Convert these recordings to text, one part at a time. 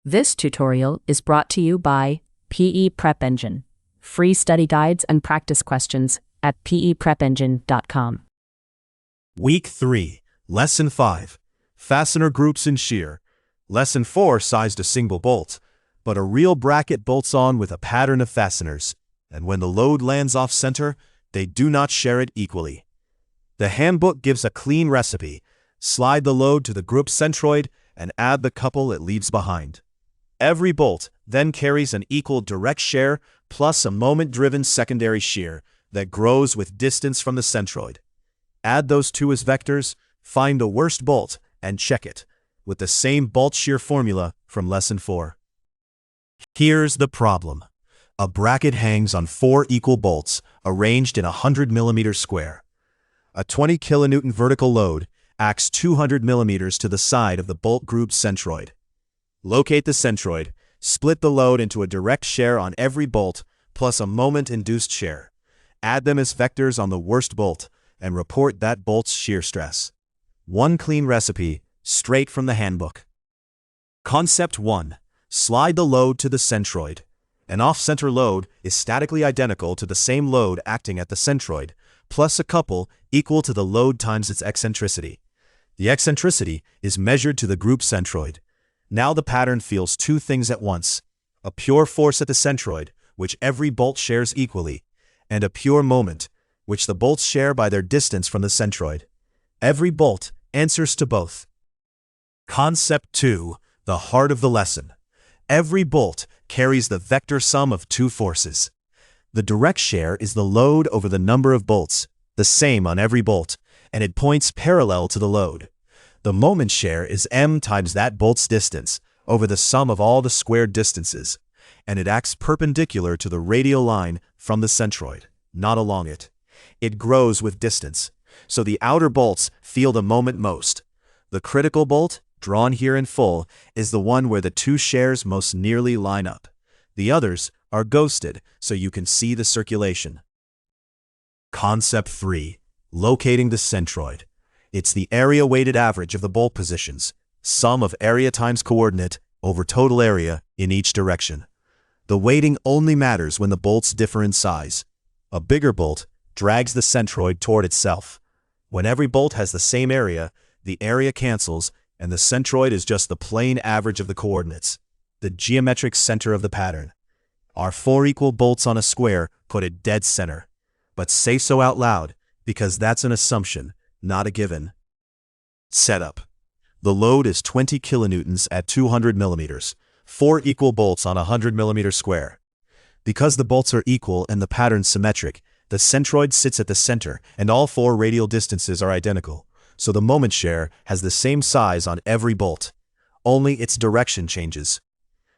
This tutorial is brought to you by PE Prep Engine. Free study guides and practice questions at peprepengine.com. Week 3, Lesson 5, Fastener Groups in Shear. Lesson 4 sized a single bolt, but a real bracket bolts on with a pattern of fasteners, and when the load lands off center, they do not share it equally. The handbook gives a clean recipe. Slide the load to the group centroid and add the couple it leaves behind. Every bolt then carries an equal direct shear plus a moment-driven secondary shear that grows with distance from the centroid. Add those two as vectors, find the worst bolt, and check it with the same bolt shear formula from Lesson 4. Here's the problem. A bracket hangs on 4 equal bolts arranged in a 100 mm square. A 20 kN vertical load acts 200 mm to the side of the bolt group centroid. Locate the centroid, split the load into a direct shear on every bolt plus a moment-induced shear. Add them as vectors on the worst bolt and report that bolt's shear stress. One clean recipe, straight from the handbook. Concept 1. Slide the load to the centroid. An off-center load is statically identical to the same load acting at the centroid, plus a couple equal to the load times its eccentricity. The eccentricity is measured to the group centroid. Now the pattern feels two things at once: a pure force at the centroid, which every bolt shares equally, and a pure moment, which the bolts share by their distance from the centroid. Every bolt answers to both. Concept 2, the heart of the lesson. Every bolt carries the vector sum of two forces. The direct shear is the load over the number of bolts, the same on every bolt, and it points parallel to the load. The moment shear is m times that bolt's distance over the sum of all the squared distances, and it acts perpendicular to the radial line from the centroid, not along it. It grows with distance, so the outer bolts feel the moment most. The critical bolt, drawn here in full, is the one where the two shears most nearly line up. The others are ghosted, so you can see the circulation. Concept 3. Locating the centroid. It's the area-weighted average of the bolt positions, sum of area times coordinate over total area in each direction. The weighting only matters when the bolts differ in size. A bigger bolt drags the centroid toward itself. When every bolt has the same area, the area cancels, and the centroid is just the plane average of the coordinates, the geometric center of the pattern. Our 4 equal bolts on a square put it dead center. But say so out loud, because that's an assumption, not a given. Setup. The load is 20 kilonewtons at 200 millimeters, 4 equal bolts on a 100 mm square. Because the bolts are equal and the pattern symmetric, the centroid sits at the center and all 4 radial distances are identical, so the moment shear has the same size on every bolt. Only its direction changes.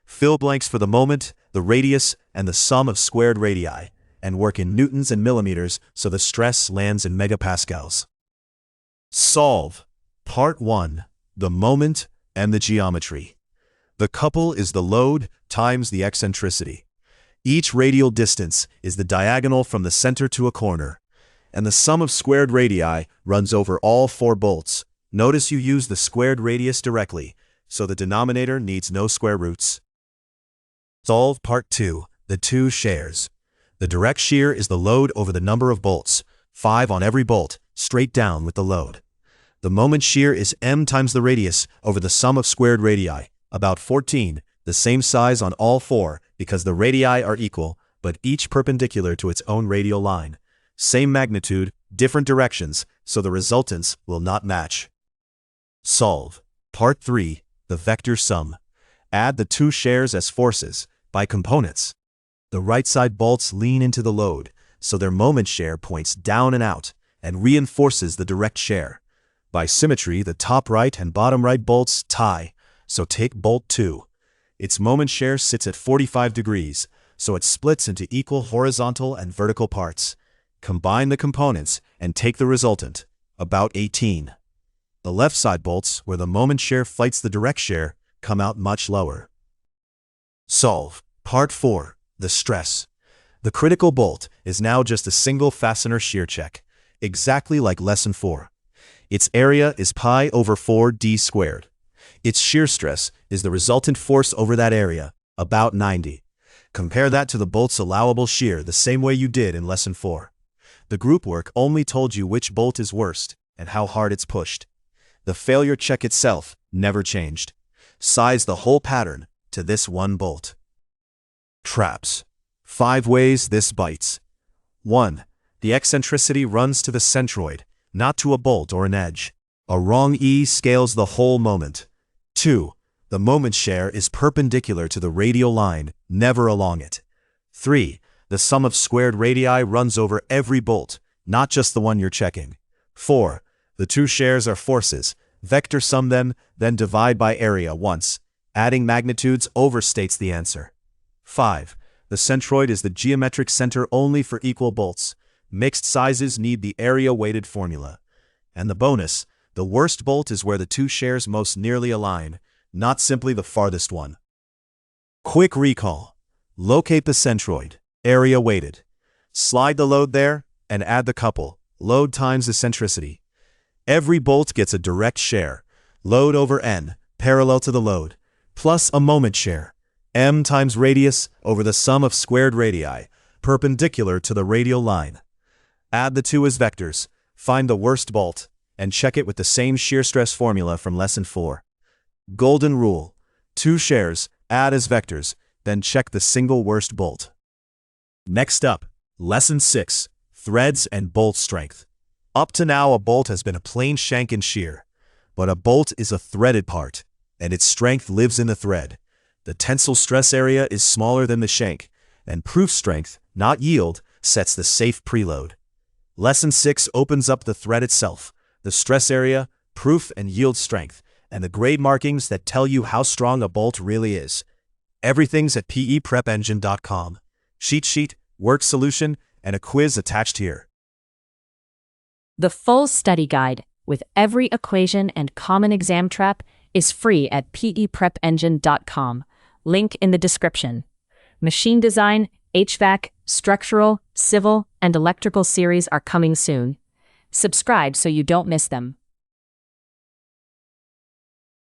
Fill blanks for the moment, the radius, and the sum of squared radii, and work in newtons and millimeters so the stress lands in megapascals. Solve. Part 1. The moment and the geometry. The couple is the load times the eccentricity. Each radial distance is the diagonal from the center to a corner, and the sum of squared radii runs over all 4 bolts. Notice you use the squared radius directly, so the denominator needs no square roots. Solve Part 2. The two shears. The direct shear is the load over the number of bolts, 5 on every bolt, straight down with the load. The moment shear is m times the radius over the sum of squared radii, about 14, the same size on all 4 because the radii are equal, but each perpendicular to its own radial line. Same magnitude, different directions, so the resultants will not match. Solve. Part 3. The vector sum. Add the two shears as forces, by components. The right side bolts lean into the load, so their moment shear points down and out, and reinforces the direct shear. By symmetry, the top right and bottom right bolts tie, so take bolt 2. Its moment shear sits at 45 degrees, so it splits into equal horizontal and vertical parts. Combine the components and take the resultant, about 18. The left side bolts, where the moment shear fights the direct shear, come out much lower. Solve. Part 4. The stress. The critical bolt is now just a single fastener shear check, exactly like Lesson 4. Its area is pi over 4d squared. Its shear stress is the resultant force over that area, about 90. Compare that to the bolt's allowable shear the same way you did in Lesson 4. The group work only told you which bolt is worst and how hard it's pushed. The failure check itself never changed. Size the whole pattern to this one bolt. Traps. 5 ways this bites. 1. The eccentricity runs to the centroid, not to a bolt or an edge. A wrong E scales the whole moment. 2. The moment share is perpendicular to the radial line, never along it. 3. The sum of squared radii runs over every bolt, not just the one you're checking. 4. The two shares are forces. Vector sum them, then divide by area once. Adding magnitudes overstates the answer. 5. The centroid is the geometric center only for equal bolts. Mixed sizes need the area-weighted formula. And the bonus, the worst bolt is where the two shares most nearly align, not simply the farthest one. Quick recall. Locate the centroid, area-weighted. Slide the load there, and add the couple, load times eccentricity. Every bolt gets a direct share, load over N, parallel to the load, plus a moment share, M times radius over the sum of squared radii, perpendicular to the radial line. Add the two as vectors, find the worst bolt, and check it with the same shear stress formula from Lesson 4. Golden rule. 2 shares, add as vectors, then check the single worst bolt. Next up, Lesson 6, Threads and Bolt Strength. Up to now, a bolt has been a plain shank and shear, but a bolt is a threaded part, and its strength lives in the thread. The tensile stress area is smaller than the shank, and proof strength, not yield, sets the safe preload. Lesson 6 opens up the thread itself, the stress area, proof and yield strength, and the grade markings that tell you how strong a bolt really is. Everything's at PEPrepengine.com. Cheat sheet, work solution, and a quiz attached here. The full study guide, with every equation and common exam trap, is free at PEPrepengine.com. Link in the description. Machine design, HVAC, structural, civil, and electrical series are coming soon. Subscribe so you don't miss them.